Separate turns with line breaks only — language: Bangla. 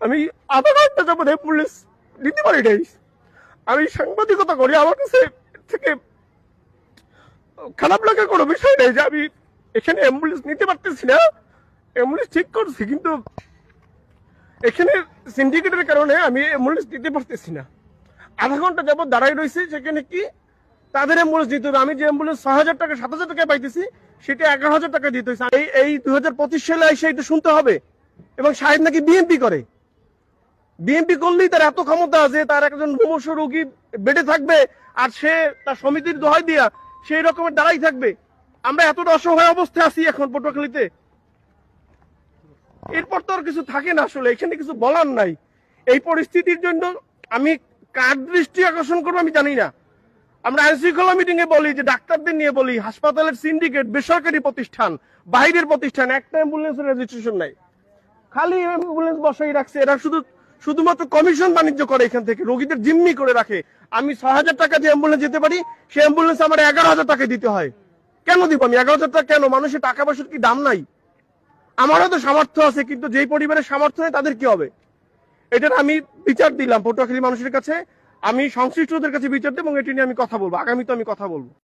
আমি আধা ঘন্টা যাবো অ্যাম্বুলেন্স দিতে পারি নাই। আমি সাংবাদিকতা করি, আমার কাছে এর থেকে খারাপ লাগার কোনো বিষয় নেই যে আমি এখানে অ্যাম্বুলেন্স নিতে পারতেছি না। অ্যাম্বুলেন্স ঠিক করছি, কিন্তু এখানে সিন্ডিকেটের কারণে আমি অ্যাম্বুলেন্স দিতে পারতেছি না। আধা ঘন্টা যাবত দাঁড়াই রয়েছে, সেখানে কি তাদের অ্যাম্বুলেন্স দিতে হবে। আমি যে অ্যাম্বুলেন্স 6,000 টাকা 7,000 টাকা পাইতেছি, সেটা 11,000 টাকা দিতে হয়েছে। এই 2025 সালে এসে এটা শুনতে হবে। এবং শাহেদ নাকি বিএনপি করে। বিএনপি করলেই তার এত ক্ষমতা আছে, তার একজন মুমূর্ষু রোগী বেডে থাকবে আর সে তার সমিতির দোহাই দিয়া সেই রকমের দাঁড়াই থাকবে। আমরা এতটা অসহায় অবস্থায় আছি এখন পটুয়াখালীতে। এরপর তো আর কিছু থাকে না, আসলে এখানে কিছু বলার নাই। এই পরিস্থিতির জন্য আমি কার দৃষ্টি আকর্ষণ করবো আমি জানি না। আমরা আইন শৃঙ্খলা মিটিং এ বলি, যে ডাক্তারদের নিয়ে বলি, হাসপাতালের সিন্ডিকেট, বেসরকারি প্রতিষ্ঠান, বাইরের প্রতিষ্ঠান, একটা অ্যাম্বুলেন্সের রেজিস্ট্রেশন নাই, খালি অ্যাম্বুলেন্স বসাই রাখছে। এরা শুধুমাত্র কমিশন বাণিজ্য করে, এখান থেকে রোগীদের জিম্মি করে রাখে। আমি 6,000 টাকা দিয়ে অ্যাম্বুলেন্স যেতে পারি, সেই অ্যাম্বুলেন্স আমার 11,000 টাকা দিতে হয়। কেন দিব আমি 11,000 টাকা? কেন? মানুষের টাকা পয়সার কি দাম নাই? আমারও তো সামর্থ্য আছে, কিন্তু যেই পরিবারের সামর্থ্য নেই তাদের কি হবে? এটার আমি বিচার দিলাম পটুয়াখালী মানুষের কাছে, আমি সংশ্লিষ্টদের কাছে বিচার দেব এবং এটি নিয়ে আমি কথা বলবো, আগামীতে আমি কথা বলবো।